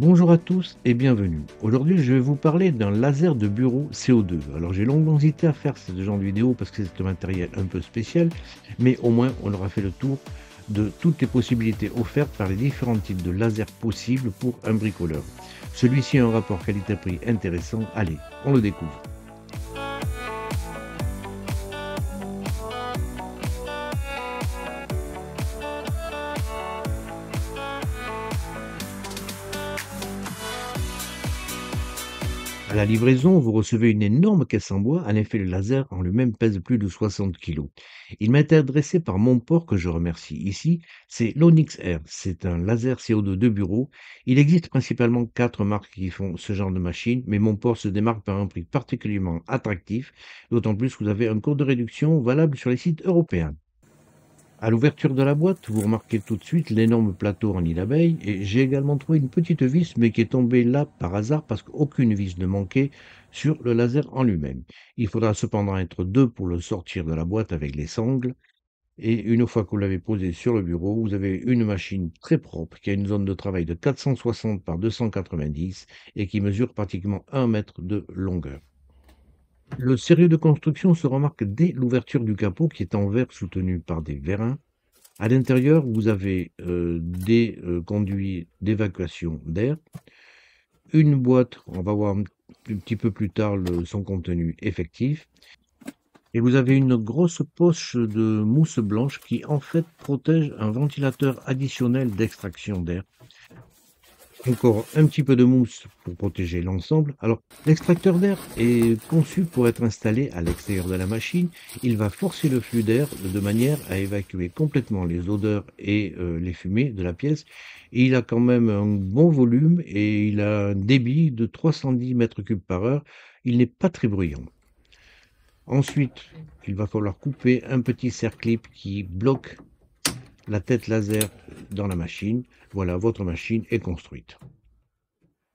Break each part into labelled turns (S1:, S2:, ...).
S1: Bonjour à tous et bienvenue. Aujourd'hui, je vais vous parler d'un laser de bureau CO2. Alors, j'ai longuement hésité à faire ce genre de vidéo parce que c'est un matériel un peu spécial, mais au moins, on aura fait le tour de toutes les possibilités offertes par les différents types de lasers possibles pour un bricoleur. Celui-ci a un rapport qualité-prix intéressant. Allez, on le découvre. À la livraison, vous recevez une énorme caisse en bois. En effet, le laser en lui-même pèse plus de 60 kilos. Il m'a été adressé par Montport, que je remercie ici. C'est l'Onyx R. C'est un laser CO2 de bureau. Il existe principalement 4 marques qui font ce genre de machine, mais Montport se démarque par un prix particulièrement attractif, d'autant plus que vous avez un code de réduction valable sur les sites européens. À l'ouverture de la boîte, vous remarquez tout de suite l'énorme plateau en nid d'abeille et j'ai également trouvé une petite vis mais qui est tombée là par hasard parce qu'aucune vis ne manquait sur le laser en lui-même. Il faudra cependant être deux pour le sortir de la boîte avec les sangles et une fois que vous l'avez posé sur le bureau, vous avez une machine très propre qui a une zone de travail de 460 par 290 et qui mesure pratiquement 1 mètre de longueur. Le sérieux de construction se remarque dès l'ouverture du capot qui est en verre soutenu par des vérins. À l'intérieur, vous avez des conduits d'évacuation d'air, une boîte, on va voir un petit peu plus tard son contenu effectif, et vous avez une grosse poche de mousse blanche qui en fait protège un ventilateur additionnel d'extraction d'air. Encore un petit peu de mousse pour protéger l'ensemble. Alors, l'extracteur d'air est conçu pour être installé à l'extérieur de la machine. Il va forcer le flux d'air de manière à évacuer complètement les odeurs et les fumées de la pièce. Et il a quand même un bon volume et il a un débit de 310 mètres cubes par heure. Il n'est pas très bruyant. Ensuite, il va falloir couper un petit serre-clip qui bloque la tête laser dans la machine. Voilà, votre machine est construite.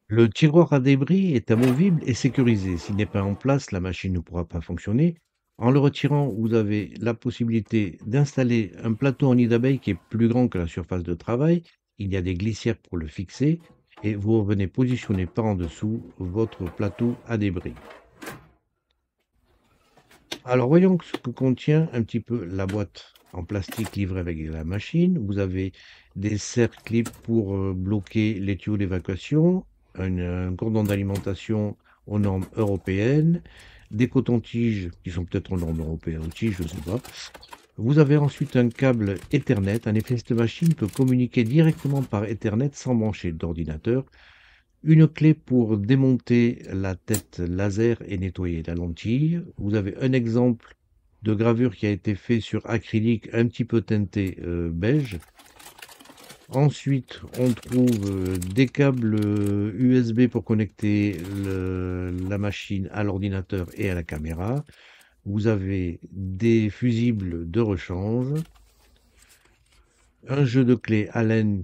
S1: Le tiroir à débris est amovible et sécurisé. S'il n'est pas en place, la machine ne pourra pas fonctionner. En le retirant, vous avez la possibilité d'installer un plateau en nid d'abeille qui est plus grand que la surface de travail. Il y a des glissières pour le fixer et vous venez positionner par en dessous votre plateau à débris. Alors voyons ce que contient un petit peu la boîte en plastique livrée avec la machine. Vous avez des serre-clips pour bloquer les tuyaux d'évacuation, un cordon d'alimentation aux normes européennes, des cotons-tiges qui sont peut-être aux normes européennes aussi, je ne sais pas. Vous avez ensuite un câble Ethernet. En effet, cette machine peut communiquer directement par Ethernet sans brancher d'ordinateur. Une clé pour démonter la tête laser et nettoyer la lentille. Vous avez un exemple de gravure qui a été fait sur acrylique un petit peu teinté beige. Ensuite, on trouve des câbles USB pour connecter la machine à l'ordinateur et à la caméra. Vous avez des fusibles de rechange, un jeu de clés Allen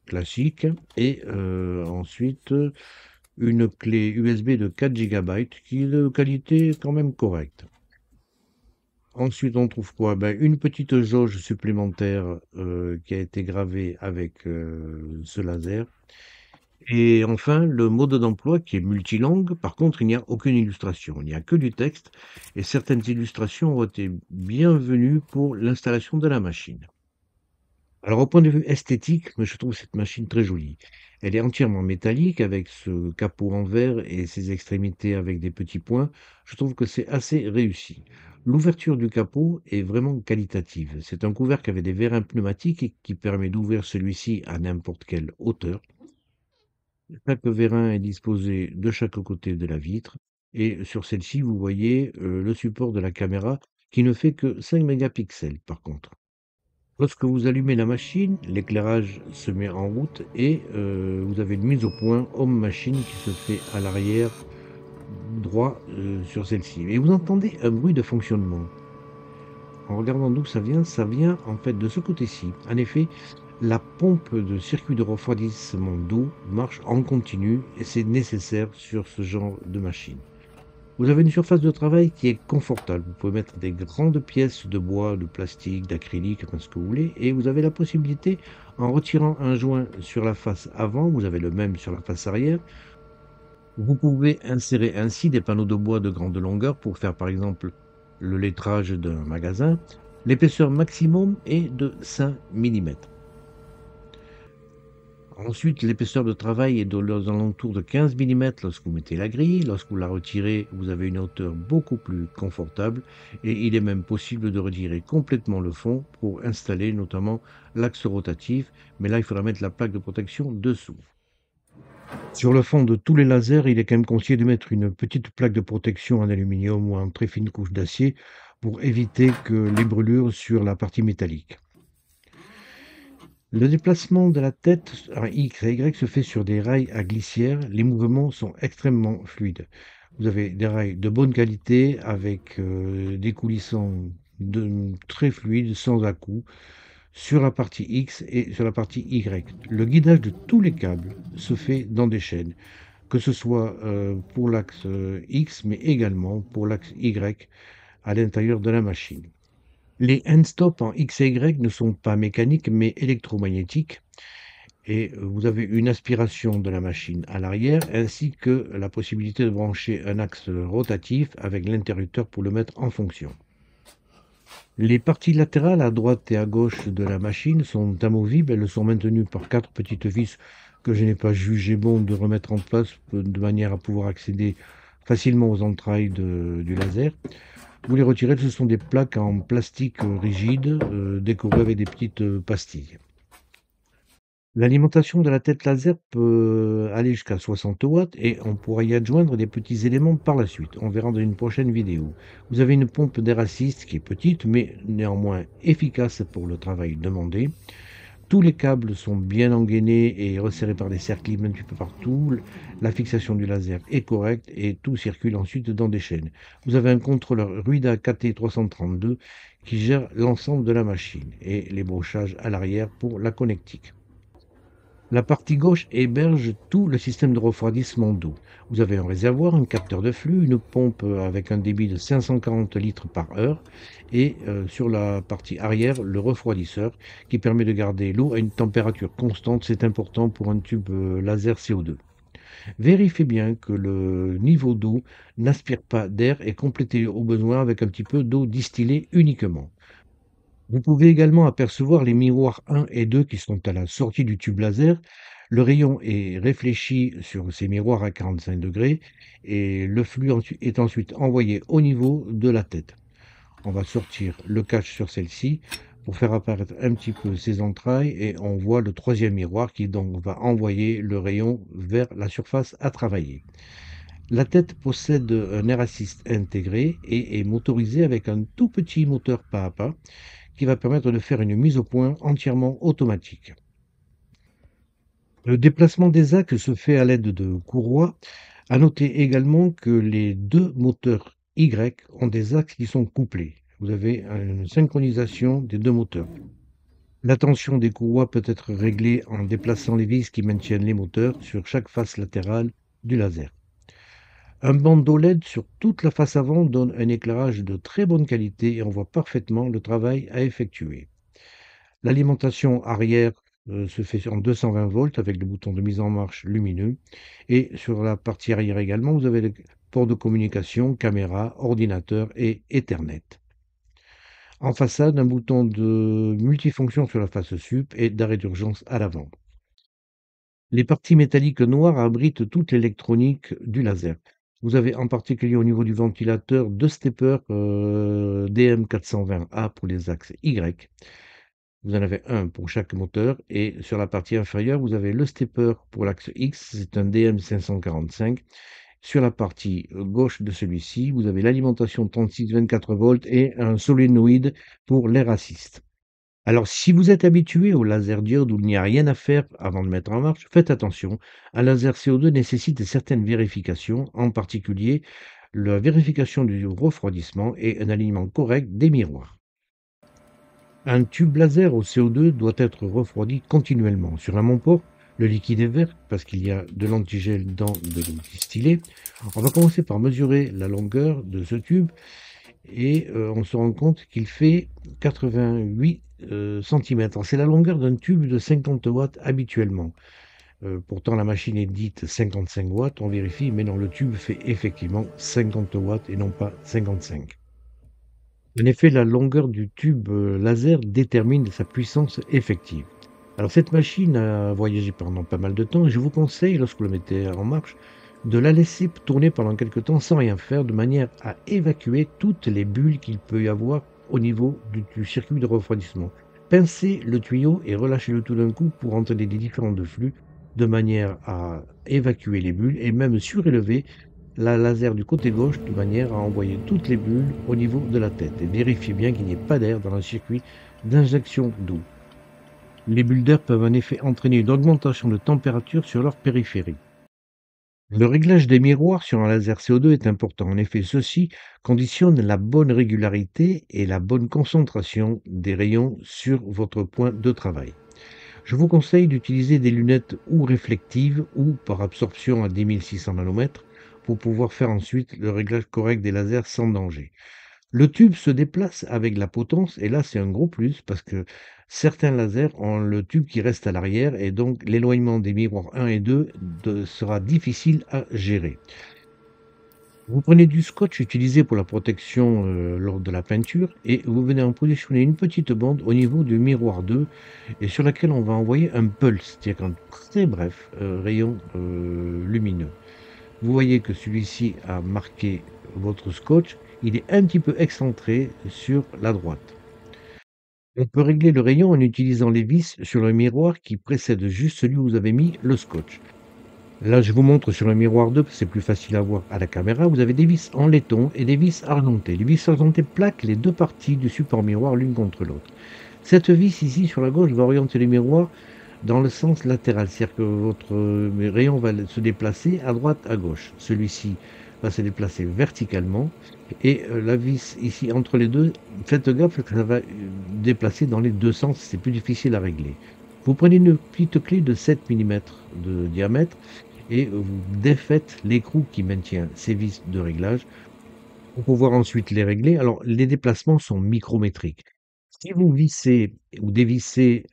S1: classique et ensuite une clé USB de 4 Go qui est de qualité quand même correcte. Ensuite, on trouve quoi? Ben, une petite jauge supplémentaire qui a été gravée avec ce laser. Et enfin, le mode d'emploi qui est multilangue. Par contre, il n'y a aucune illustration. Il n'y a que du texte. Et certaines illustrations ont été bienvenues pour l'installation de la machine. Alors, au point de vue esthétique, je trouve cette machine très jolie. Elle est entièrement métallique avec ce capot en verre et ses extrémités avec des petits points. Je trouve que c'est assez réussi. L'ouverture du capot est vraiment qualitative. C'est un couvercle avec des vérins pneumatiques et qui permet d'ouvrir celui-ci à n'importe quelle hauteur. Chaque vérin est disposé de chaque côté de la vitre et sur celle-ci, vous voyez le support de la caméra qui ne fait que 5 mégapixels par contre. Lorsque vous allumez la machine, l'éclairage se met en route et vous avez une mise au point Home Machine qui se fait à l'arrière droit sur celle-ci. Et vous entendez un bruit de fonctionnement. En regardant d'où ça vient en fait de ce côté-ci. En effet, la pompe de circuit de refroidissement d'eau marche en continu et c'est nécessaire sur ce genre de machine. Vous avez une surface de travail qui est confortable. Vous pouvez mettre des grandes pièces de bois, de plastique, d'acrylique, enfin ce que vous voulez, et vous avez la possibilité, en retirant un joint sur la face avant, vous avez le même sur la face arrière, vous pouvez insérer ainsi des panneaux de bois de grande longueur pour faire par exemple le lettrage d'un magasin. L'épaisseur maximum est de 5 millimètres. Ensuite, l'épaisseur de travail est aux alentours de 15 millimètres lorsque vous mettez la grille. Lorsque vous la retirez, vous avez une hauteur beaucoup plus confortable et il est même possible de retirer complètement le fond pour installer notamment l'axe rotatif. Mais là, il faudra mettre la plaque de protection dessous. Sur le fond de tous les lasers, il est quand même conseillé de mettre une petite plaque de protection en aluminium ou en très fine couche d'acier pour éviter que les brûlures sur la partie métallique. Le déplacement de la tête en X et Y se fait sur des rails à glissière. Les mouvements sont extrêmement fluides. Vous avez des rails de bonne qualité avec des coulissants très fluides, sans à-coups, sur la partie X et sur la partie Y. Le guidage de tous les câbles se fait dans des chaînes, que ce soit pour l'axe X, mais également pour l'axe Y à l'intérieur de la machine. Les end-stop en X et Y ne sont pas mécaniques, mais électromagnétiques. Et vous avez une aspiration de la machine à l'arrière, ainsi que la possibilité de brancher un axe rotatif avec l'interrupteur pour le mettre en fonction. Les parties latérales à droite et à gauche de la machine sont amovibles. Elles sont maintenues par 4 petites vis que je n'ai pas jugé bon de remettre en place de manière à pouvoir accéder facilement aux entrailles du laser. Vous les retirez, ce sont des plaques en plastique rigide, décorées avec des petites pastilles. L'alimentation de la tête laser peut aller jusqu'à 60 watts et on pourra y adjoindre des petits éléments par la suite. On verra dans une prochaine vidéo. Vous avez une pompe d'air assist qui est petite mais néanmoins efficace pour le travail demandé. Tous les câbles sont bien engainés et resserrés par des cercles un petit peu partout. La fixation du laser est correcte et tout circule ensuite dans des chaînes. Vous avez un contrôleur Ruida KT332 qui gère l'ensemble de la machine et les brochages à l'arrière pour la connectique. La partie gauche héberge tout le système de refroidissement d'eau. Vous avez un réservoir, un capteur de flux, une pompe avec un débit de 540 litres par heure et sur la partie arrière, le refroidisseur qui permet de garder l'eau à une température constante. C'est important pour un tube laser CO2. Vérifiez bien que le niveau d'eau n'aspire pas d'air et complétez au besoin avec un petit peu d'eau distillée uniquement. Vous pouvez également apercevoir les miroirs 1 et 2 qui sont à la sortie du tube laser. Le rayon est réfléchi sur ces miroirs à 45 degrés et le flux est ensuite envoyé au niveau de la tête. On va sortir le catch sur celle-ci pour faire apparaître un petit peu ses entrailles et on voit le troisième miroir qui donc va envoyer le rayon vers la surface à travailler. La tête possède un air assist intégré et est motorisée avec un tout petit moteur pas à pas qui va permettre de faire une mise au point entièrement automatique. Le déplacement des axes se fait à l'aide de courroies. À noter également que les deux moteurs Y ont des axes qui sont couplés. Vous avez une synchronisation des deux moteurs. La tension des courroies peut être réglée en déplaçant les vis qui maintiennent les moteurs sur chaque face latérale du laser. Un bandeau LED sur toute la face avant donne un éclairage de très bonne qualité et on voit parfaitement le travail à effectuer. L'alimentation arrière se fait en 220 volts avec le bouton de mise en marche lumineux. Et sur la partie arrière également, vous avez le port de communication, caméra, ordinateur et Ethernet. En façade, un bouton de multifonction sur la face sup et d'arrêt d'urgence à l'avant. Les parties métalliques noires abritent toute l'électronique du laser. Vous avez en particulier au niveau du ventilateur deux steppers DM420A pour les axes Y. Vous en avez un pour chaque moteur et sur la partie inférieure, vous avez le stepper pour l'axe X, c'est un DM545. Sur la partie gauche de celui-ci, vous avez l'alimentation 36-24 volts et un solénoïde pour l'air assist. Alors, si vous êtes habitué au laser diode où il n'y a rien à faire avant de mettre en marche, faites attention. Un laser CO2 nécessite certaines vérifications, en particulier la vérification du refroidissement et un alignement correct des miroirs. Un tube laser au CO2 doit être refroidi continuellement. Sur un mont-port, Le liquide est vert parce qu'il y a de l'antigel dans de l'eau distillée. On va commencer par mesurer la longueur de ce tube et on se rend compte qu'il fait 88 centimètres. C'est la longueur d'un tube de 50 watts habituellement. Pourtant, la machine est dite 55 watts, on vérifie, mais non, le tube fait effectivement 50 watts et non pas 55. En effet, la longueur du tube laser détermine sa puissance effective. Alors, cette machine a voyagé pendant pas mal de temps et je vous conseille, lorsque vous la mettez en marche, de la laisser tourner pendant quelque temps sans rien faire, de manière à évacuer toutes les bulles qu'il peut y avoir au niveau du circuit de refroidissement. Pincez le tuyau et relâchez-le tout d'un coup pour entraîner les différents flux, de manière à évacuer les bulles et même surélever la laser du côté gauche de manière à envoyer toutes les bulles au niveau de la tête. Et vérifiez bien qu'il n'y ait pas d'air dans le circuit d'injection d'eau. Les bulles d'air peuvent en effet entraîner une augmentation de température sur leur périphérie. Le réglage des miroirs sur un laser CO2 est important. En effet, ceci conditionne la bonne régularité et la bonne concentration des rayons sur votre point de travail. Je vous conseille d'utiliser des lunettes ou réflectives ou par absorption à 10 600 nanomètres pour pouvoir faire ensuite le réglage correct des lasers sans danger. Le tube se déplace avec la potence et là c'est un gros plus parce que certains lasers ont le tube qui reste à l'arrière et donc l'éloignement des miroirs 1 et 2 sera difficile à gérer. Vous prenez du scotch utilisé pour la protection lors de la peinture et vous venez en positionner une petite bande au niveau du miroir 2 et sur laquelle on va envoyer un pulse, c'est-à-dire un très bref rayon lumineux. Vous voyez que celui-ci a marqué votre scotch, il est un petit peu excentré sur la droite. On peut régler le rayon en utilisant les vis sur le miroir qui précède juste celui où vous avez mis le scotch. Là, je vous montre sur le miroir 2, c'est plus facile à voir à la caméra. Vous avez des vis en laiton et des vis argentées. Les vis argentées plaquent les deux parties du support miroir l'une contre l'autre. Cette vis ici sur la gauche va orienter le miroir dans le sens latéral, c'est-à-dire que votre rayon va se déplacer à droite, à gauche. Celui-ci va se déplacer verticalement et la vis ici entre les deux, faites gaffe que ça va déplacer dans les deux sens, c'est plus difficile à régler. Vous prenez une petite clé de 7 millimètres de diamètre et vous défaites l'écrou qui maintient ces vis de réglage pour pouvoir ensuite les régler. Alors, les déplacements sont micrométriques. Si vous vissez ou dévissez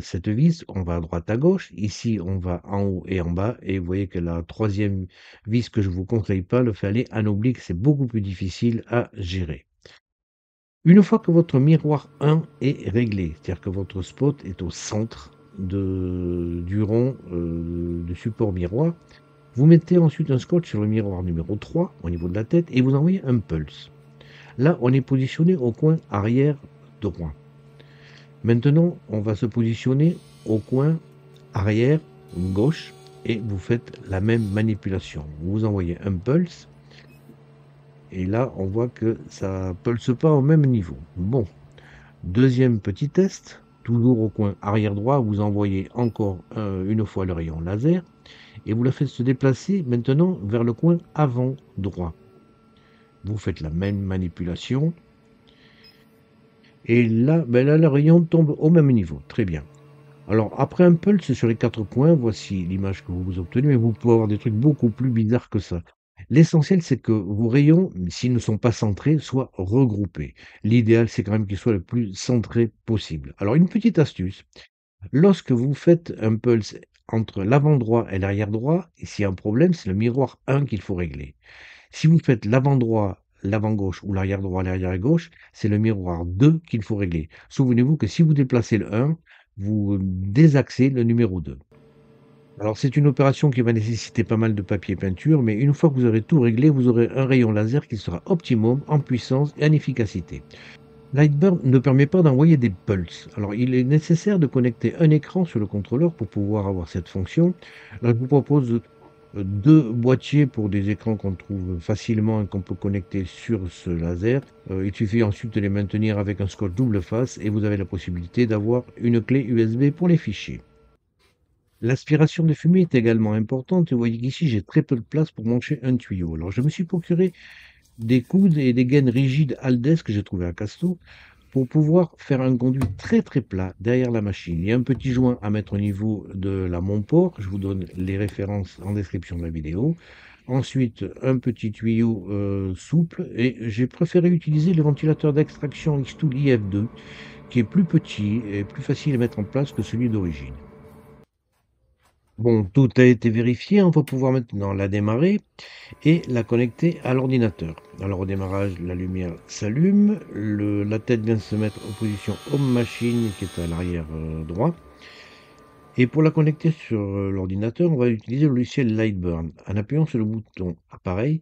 S1: cette vis, on va à droite, à gauche. Ici, on va en haut et en bas. Et vous voyez que la troisième vis que je ne vous conseille pas, le fait aller en oblique, c'est beaucoup plus difficile à gérer. Une fois que votre miroir 1 est réglé, c'est-à-dire que votre spot est au centre du rond de support miroir, vous mettez ensuite un scotch sur le miroir numéro 3 au niveau de la tête et vous envoyez un pulse. Là, on est positionné au coin arrière droit. Maintenant, on va se positionner au coin arrière gauche et vous faites la même manipulation. Vous envoyez un pulse et là, on voit que ça pulse pas au même niveau. Bon, deuxième petit test, toujours au coin arrière droit, vous envoyez encore une fois le rayon laser et vous la faites se déplacer maintenant vers le coin avant droit. Vous faites la même manipulation et là, là, le rayon tombe au même niveau. Très bien. Alors, après un pulse sur les 4 points, voici l'image que vous obtenez, mais vous pouvez avoir des trucs beaucoup plus bizarres que ça. L'essentiel, c'est que vos rayons, s'ils ne sont pas centrés, soient regroupés. L'idéal, c'est quand même qu'ils soient le plus centrés possible. Alors, une petite astuce. Lorsque vous faites un pulse entre l'avant droit et l'arrière droit, s'il y a un problème, c'est le miroir 1 qu'il faut régler. Si vous faites l'avant droit, l'avant gauche ou l'arrière droit, l'arrière gauche, c'est le miroir 2 qu'il faut régler. Souvenez-vous que si vous déplacez le 1, vous désaxez le numéro 2. Alors c'est une opération qui va nécessiter pas mal de papier peinture, mais une fois que vous aurez tout réglé, vous aurez un rayon laser qui sera optimum en puissance et en efficacité. Lightburn ne permet pas d'envoyer des pulses. Alors il est nécessaire de connecter un écran sur le contrôleur pour pouvoir avoir cette fonction. Là, je vous propose deux boîtiers pour des écrans qu'on trouve facilement et qu'on peut connecter sur ce laser. Il suffit ensuite de les maintenir avec un scotch double face et vous avez la possibilité d'avoir une clé USB pour les fichiers. L'aspiration de fumée est également importante. Vous voyez qu'ici, j'ai très peu de place pour brancher un tuyau. Alors, je me suis procuré des coudes et des gaines rigides Aldes que j'ai trouvé à Casto Pour pouvoir faire un conduit très, très plat derrière la machine, il y a un petit joint à mettre au niveau de la Montport. Je vous donne les références en description de la vidéo. Ensuite, un petit tuyau, souple et j'ai préféré utiliser le ventilateur d'extraction X-Tool IF2 qui est plus petit et plus facile à mettre en place que celui d'origine. Bon, tout a été vérifié, on va pouvoir maintenant la démarrer et la connecter à l'ordinateur. Alors au démarrage, la lumière s'allume, la tête vient de se mettre en position Home Machine qui est à l'arrière droit. Et pour la connecter sur l'ordinateur, on va utiliser le logiciel Lightburn. En appuyant sur le bouton Appareil,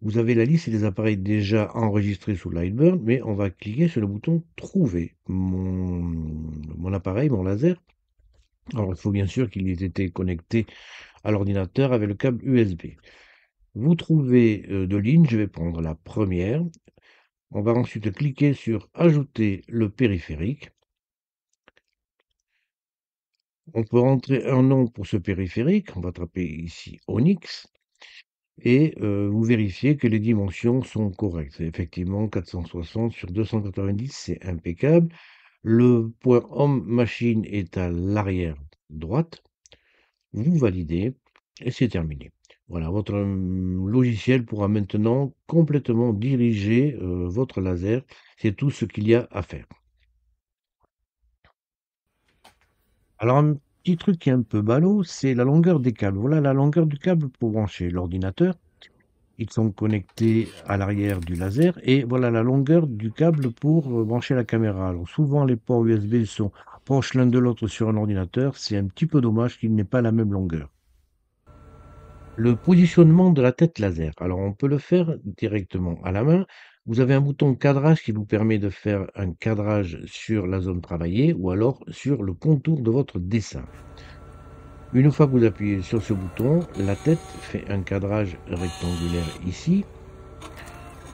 S1: vous avez la liste des appareils déjà enregistrés sous Lightburn, mais on va cliquer sur le bouton Trouver mon appareil, mon laser. Alors il faut bien sûr qu'il ait été connecté à l'ordinateur avec le câble USB. Vous trouvez 2 lignes, je vais prendre la première. On va ensuite cliquer sur Ajouter le périphérique. On peut rentrer un nom pour ce périphérique, on va taper ici Onyx et vous vérifiez que les dimensions sont correctes. C'est effectivement 460 sur 290, c'est impeccable. Le point Home Machine est à l'arrière droite. Vous validez et c'est terminé. Voilà, votre logiciel pourra maintenant complètement diriger votre laser. C'est tout ce qu'il y a à faire. Alors, un petit truc qui est un peu ballot, c'est la longueur des câbles. Voilà la longueur du câble pour brancher l'ordinateur. Ils sont connectés à l'arrière du laser et voilà la longueur du câble pour brancher la caméra. Alors, souvent, les ports USB sont proches l'un de l'autre sur un ordinateur. C'est un petit peu dommage qu'il n'ait pas la même longueur. Le positionnement de la tête laser. Alors, on peut le faire directement à la main. Vous avez un bouton cadrage qui vous permet de faire un cadrage sur la zone travaillée ou alors sur le contour de votre dessin. Une fois que vous appuyez sur ce bouton, la tête fait un cadrage rectangulaire ici.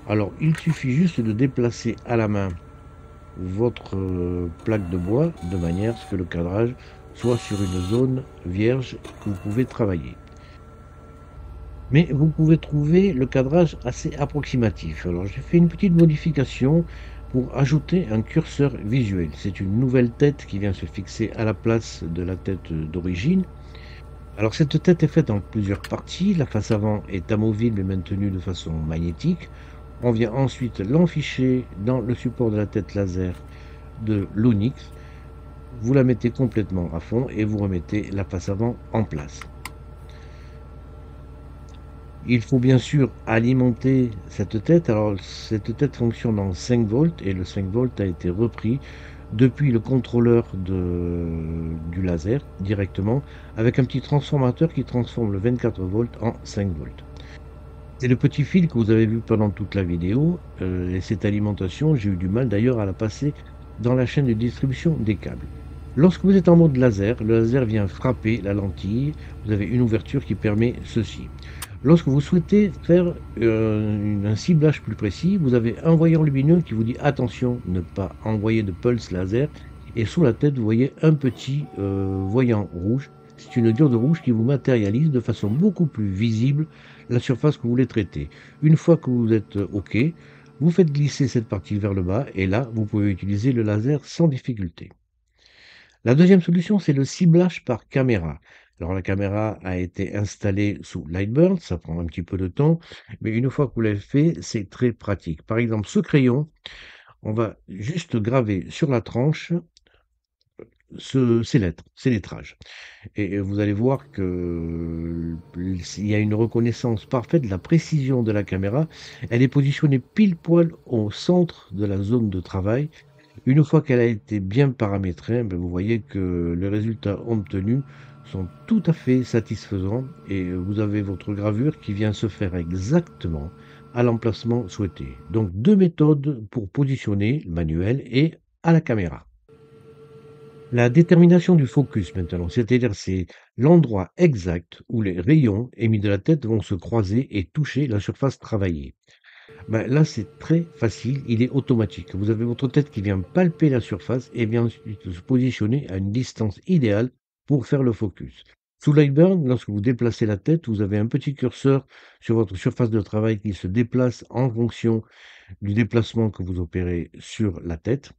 S1: Alors, il suffit juste de déplacer à la main votre plaque de bois de manière à ce que le cadrage soit sur une zone vierge que vous pouvez travailler. Mais vous pouvez trouver le cadrage assez approximatif. Alors j'ai fait une petite modification pour ajouter un curseur visuel. C'est une nouvelle tête qui vient se fixer à la place de la tête d'origine. Alors cette tête est faite en plusieurs parties. La face avant est amovible et maintenue de façon magnétique. On vient ensuite l'enficher dans le support de la tête laser de l'Onyx. Vous la mettez complètement à fond et vous remettez la face avant en place. Il faut bien sûr alimenter cette tête. Alors, cette tête fonctionne en 5 volts et le 5 volts a été repris depuis le contrôleur du laser directement avec un petit transformateur qui transforme le 24 volts en 5 volts. C'est le petit fil que vous avez vu pendant toute la vidéo et cette alimentation, j'ai eu du mal d'ailleurs à la passer dans la chaîne de distribution des câbles. Lorsque vous êtes en mode laser, le laser vient frapper la lentille. Vous avez une ouverture qui permet ceci. Lorsque vous souhaitez faire un ciblage plus précis, vous avez un voyant lumineux qui vous dit attention, ne pas envoyer de pulse laser. Et sous la tête, vous voyez un petit voyant rouge. C'est une diode rouge qui vous matérialise de façon beaucoup plus visible la surface que vous voulez traiter. Une fois que vous êtes OK, vous faites glisser cette partie vers le bas et là, vous pouvez utiliser le laser sans difficulté. La deuxième solution, c'est le ciblage par caméra. Alors la caméra a été installée sous Lightburn, ça prend un petit peu de temps, mais une fois que vous l'avez fait, c'est très pratique. Par exemple, ce crayon, on va juste graver sur la tranche ces lettres, ces lettrages. Et vous allez voir que il y a une reconnaissance parfaite de la précision de la caméra. Elle est positionnée pile poil au centre de la zone de travail. Une fois qu'elle a été bien paramétrée, ben, vous voyez que les résultats obtenus sont tout à fait satisfaisants et vous avez votre gravure qui vient se faire exactement à l'emplacement souhaité. Donc deux méthodes pour positionner le manuel et à la caméra. La détermination du focus maintenant, c'est-à-dire c'est l'endroit exact où les rayons émis de la tête vont se croiser et toucher la surface travaillée. Ben, là, c'est très facile, il est automatique. Vous avez votre tête qui vient palper la surface et vient ensuite se positionner à une distance idéale pour faire le focus. Sous Lightburn, lorsque vous déplacez la tête, vous avez un petit curseur sur votre surface de travail qui se déplace en fonction du déplacement que vous opérez sur la tête.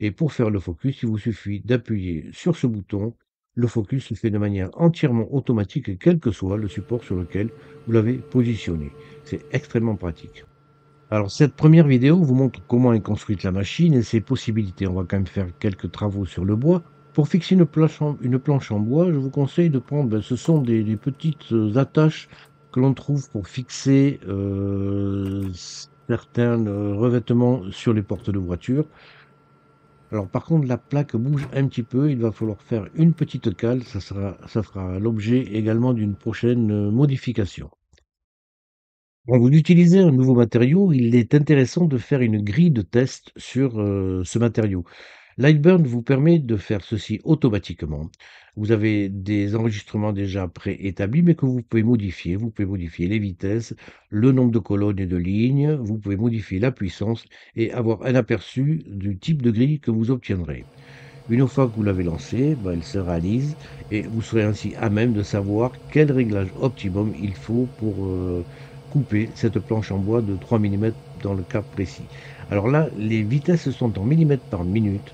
S1: Et pour faire le focus, il vous suffit d'appuyer sur ce bouton. Le focus se fait de manière entièrement automatique, quel que soit le support sur lequel vous l'avez positionné. C'est extrêmement pratique. Alors, cette première vidéo vous montre comment est construite la machine et ses possibilités. On va quand même faire quelques travaux sur le bois. Pour fixer une planche en bois, je vous conseille de prendre, ce sont des petites attaches que l'on trouve pour fixer certains revêtements sur les portes de voiture. Alors par contre, la plaque bouge un petit peu, il va falloir faire une petite cale, ça fera l'objet également d'une prochaine modification. Quand vous utilisez un nouveau matériau, il est intéressant de faire une grille de test sur ce matériau. Lightburn vous permet de faire ceci automatiquement. Vous avez des enregistrements déjà préétablis, mais que vous pouvez modifier. Vous pouvez modifier les vitesses, le nombre de colonnes et de lignes, vous pouvez modifier la puissance et avoir un aperçu du type de grille que vous obtiendrez. Une fois que vous l'avez lancée, elle se réalise et vous serez ainsi à même de savoir quel réglage optimum il faut pour couper cette planche en bois de 3 mm dans le cas précis. Alors là, les vitesses sont en millimètres par minute,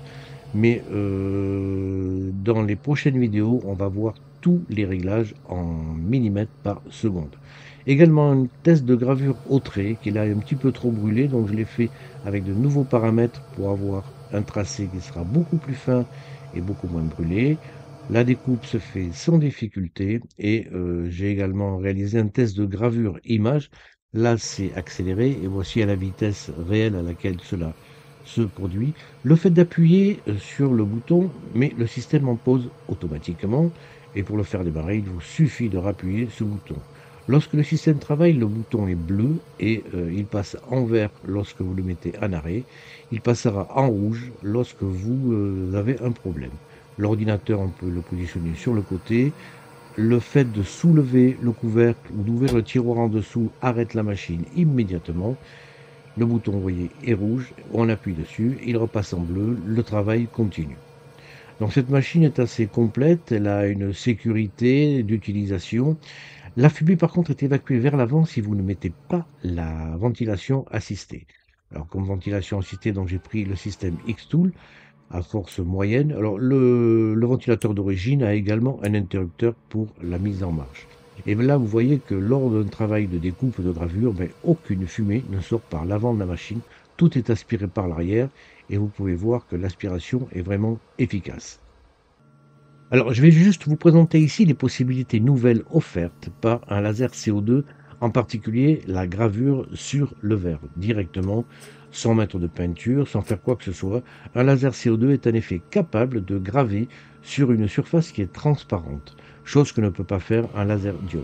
S1: mais dans les prochaines vidéos, on va voir tous les réglages en millimètres par seconde. Également un test de gravure au trait qui est là un petit peu trop brûlé, donc je l'ai fait avec de nouveaux paramètres pour avoir un tracé qui sera beaucoup plus fin et beaucoup moins brûlé. La découpe se fait sans difficulté et j'ai également réalisé un test de gravure image. Là, c'est accéléré et voici à la vitesse réelle à laquelle cela se produit. Le fait d'appuyer sur le bouton met le système en pause automatiquement et pour le faire démarrer, il vous suffit de rappuyer ce bouton. Lorsque le système travaille, le bouton est bleu et il passe en vert lorsque vous le mettez en arrêt. Il passera en rouge lorsque vous avez un problème. L'ordinateur, on peut le positionner sur le côté. Le fait de soulever le couvercle ou d'ouvrir le tiroir en dessous arrête la machine immédiatement. Le bouton, vous voyez, est rouge. On appuie dessus, il repasse en bleu. Le travail continue. Donc cette machine est assez complète. Elle a une sécurité d'utilisation. La fumée, par contre, est évacuée vers l'avant si vous ne mettez pas la ventilation assistée. Alors, comme ventilation assistée, donc j'ai pris le système X-Tool à force moyenne. Alors, le ventilateur d'origine a également un interrupteur pour la mise en marche. Et là, vous voyez que lors d'un travail de découpe de gravure, aucune fumée ne sort par l'avant de la machine. Tout est aspiré par l'arrière et vous pouvez voir que l'aspiration est vraiment efficace. Alors, je vais juste vous présenter ici les possibilités nouvelles offertes par un laser CO2, en particulier la gravure sur le verre, directement, sans mettre de peinture, sans faire quoi que ce soit. Un laser CO2 est en effet capable de graver sur une surface qui est transparente, chose que ne peut pas faire un laser diode.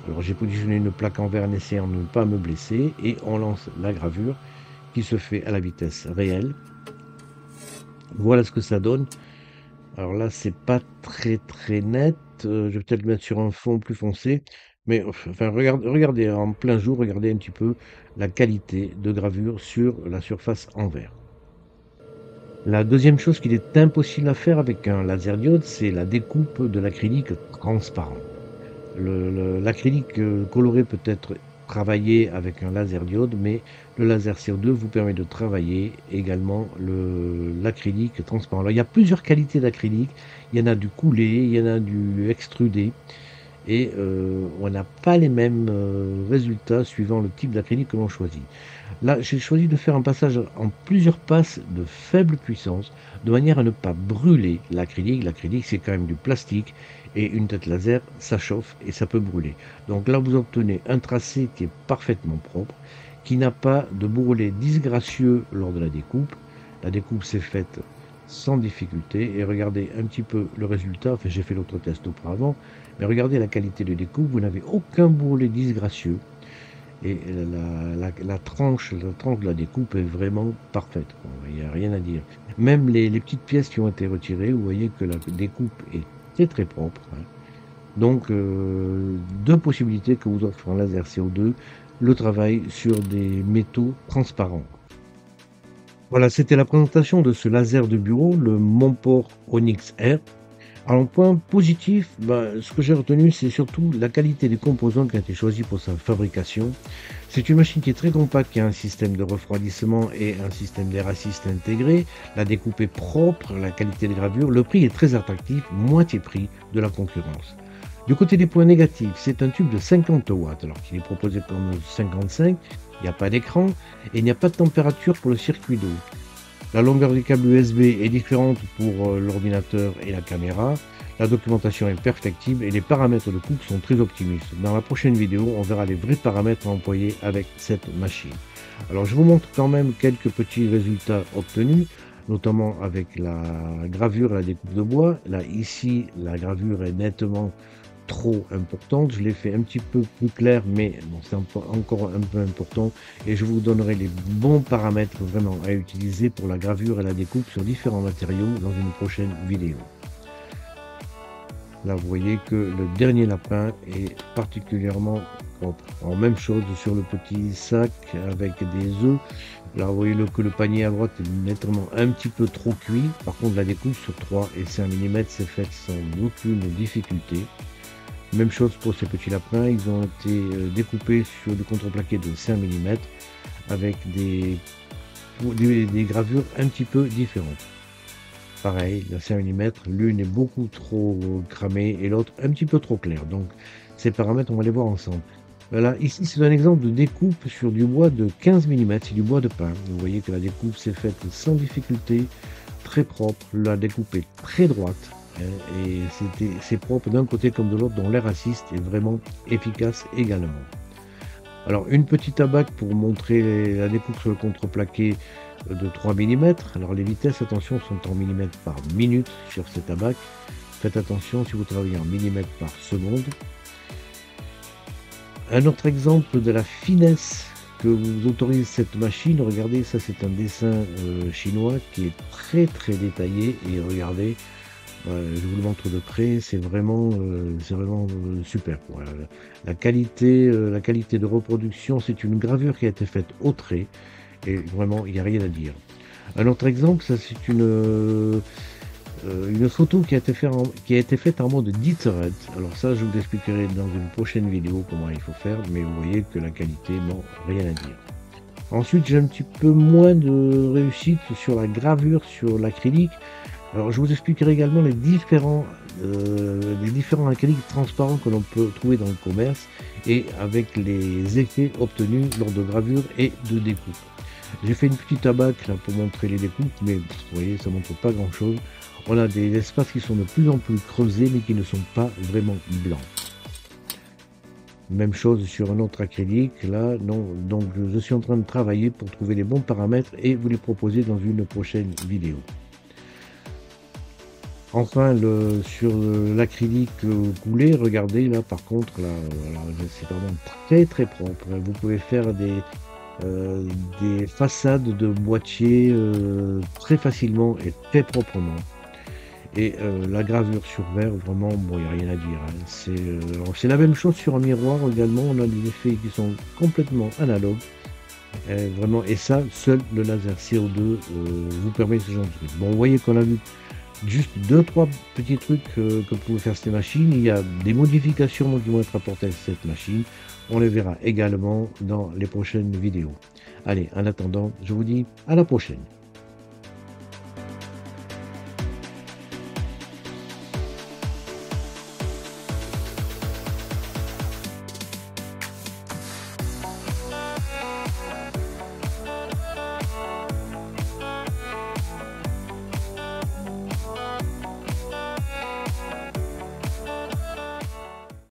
S1: Alors, j'ai positionné une plaque en verre en essayant de ne pas me blesser et on lance la gravure qui se fait à la vitesse réelle. Voilà ce que ça donne. Alors là, c'est pas très net, je vais peut-être le mettre sur un fond plus foncé, mais enfin regardez en plein jour, regardez un petit peu la qualité de gravure sur la surface en verre. La deuxième chose qu'il est impossible à faire avec un laser diode, c'est la découpe de l'acrylique transparent. L'acrylique coloré peut être travaillé avec un laser diode, mais le laser CO2 vous permet de travailler également l'acrylique transparent. Alors, il y a plusieurs qualités d'acrylique. Il y en a du coulé, il y en a du extrudé, et on n'a pas les mêmes résultats suivant le type d'acrylique que l'on choisit. Là, j'ai choisi de faire un passage en plusieurs passes de faible puissance, de manière à ne pas brûler l'acrylique. L'acrylique, c'est quand même du plastique, et une tête laser, ça chauffe et ça peut brûler. Donc là, vous obtenez un tracé qui est parfaitement propre, qui n'a pas de bourrelet disgracieux lors de la découpe. La découpe s'est faite sans difficulté, et regardez un petit peu le résultat. Enfin, j'ai fait l'autre test auparavant, mais regardez la qualité de découpe, vous n'avez aucun bourrelet disgracieux. Et la tranche de la découpe est vraiment parfaite. Il n'y a rien à dire. Même les petites pièces qui ont été retirées, vous voyez que la découpe est très propre. Donc, deux possibilités que vous offre un laser CO2, le travail sur des métaux transparents. Voilà, c'était la présentation de ce laser de bureau, le Montport Onyx R. Alors, point positif, bah, ce que j'ai retenu, c'est surtout la qualité des composants qui a été choisi pour sa fabrication. C'est une machine qui est très compacte, qui a un système de refroidissement et un système d'air assist intégré. La découpe est propre, la qualité de gravure. Le prix est très attractif, moitié prix de la concurrence. Du côté des points négatifs, c'est un tube de 50 watts, alors qu'il est proposé comme 55. Il n'y a pas d'écran et il n'y a pas de température pour le circuit d'eau. La longueur du câble USB est différente pour l'ordinateur et la caméra. La documentation est perfectible et les paramètres de coupe sont très optimistes. Dans la prochaine vidéo, on verra les vrais paramètres à employer avec cette machine. Alors je vous montre quand même quelques petits résultats obtenus, notamment avec la gravure et la découpe de bois. Là, ici, la gravure est nettement trop importante. Je l'ai fait un petit peu plus clair, mais bon, c'est encore un peu important. Et je vous donnerai les bons paramètres vraiment à utiliser pour la gravure et la découpe sur différents matériaux dans une prochaine vidéo. Là, vous voyez que le dernier lapin est particulièrement propre. Alors, même chose sur le petit sac avec des œufs. Là, vous voyez que le panier à droite est nettement un petit peu trop cuit. Par contre, la découpe sur 3 et 5 mm, c'est fait sans aucune difficulté. Même chose pour ces petits lapins, ils ont été découpés sur du contreplaqué de 5 mm avec des gravures un petit peu différentes. Pareil, la 5 mm, l'une est beaucoup trop cramée et l'autre un petit peu trop claire. Donc ces paramètres, on va les voir ensemble. Voilà, ici c'est un exemple de découpe sur du bois de 15 mm, c'est du bois de pin. Vous voyez que la découpe s'est faite sans difficulté, très propre, la découpe est très droite. Et c'est propre d'un côté comme de l'autre, dont l'air assist est vraiment efficace également. Alors une petite abaque pour montrer la découpe sur le contreplaqué de 3 mm. Alors les vitesses, attention, sont en millimètres par minute sur cette abaque. Faites attention si vous travaillez en millimètres par seconde. Un autre exemple de la finesse que vous autorise cette machine, regardez, ça c'est un dessin chinois qui est très détaillé et regardez, je vous le montre de près, c'est vraiment super. Voilà. La qualité de reproduction, c'est une gravure qui a été faite au trait et vraiment il n'y a rien à dire. Un autre exemple, ça c'est une photo qui a été faite en mode Detroit. Alors ça, je vous l'expliquerai dans une prochaine vidéo comment il faut faire, mais vous voyez que la qualité, non, rien à dire. Ensuite, j'ai un petit peu moins de réussite sur la gravure, sur l'acrylique. Alors, je vous expliquerai également les différents acryliques transparents que l'on peut trouver dans le commerce et avec les effets obtenus lors de gravure et de découpe. J'ai fait une petite abaque là pour montrer les découpes, mais vous voyez, ça montre pas grand chose. On a des espaces qui sont de plus en plus creusés, mais qui ne sont pas vraiment blancs. Même chose sur un autre acrylique, là, non. Donc je suis en train de travailler pour trouver les bons paramètres et vous les proposer dans une prochaine vidéo. Enfin, sur l'acrylique coulé, regardez là, par contre, là, c'est vraiment très propre. Vous pouvez faire des façades de boîtiers très facilement et très proprement. Et la gravure sur verre, vraiment, bon, il n'y a rien à dire. Hein. C'est la même chose sur un miroir également. On a des effets qui sont complètement analogues. Vraiment, et ça, seul le laser CO2 vous permet ce genre de truc. Bon, vous voyez qu'on a vu juste 2-3 petits trucs que pouvaient faire ces machines. Il y a des modifications qui vont être apportées à cette machine. On les verra également dans les prochaines vidéos. Allez, en attendant, je vous dis à la prochaine.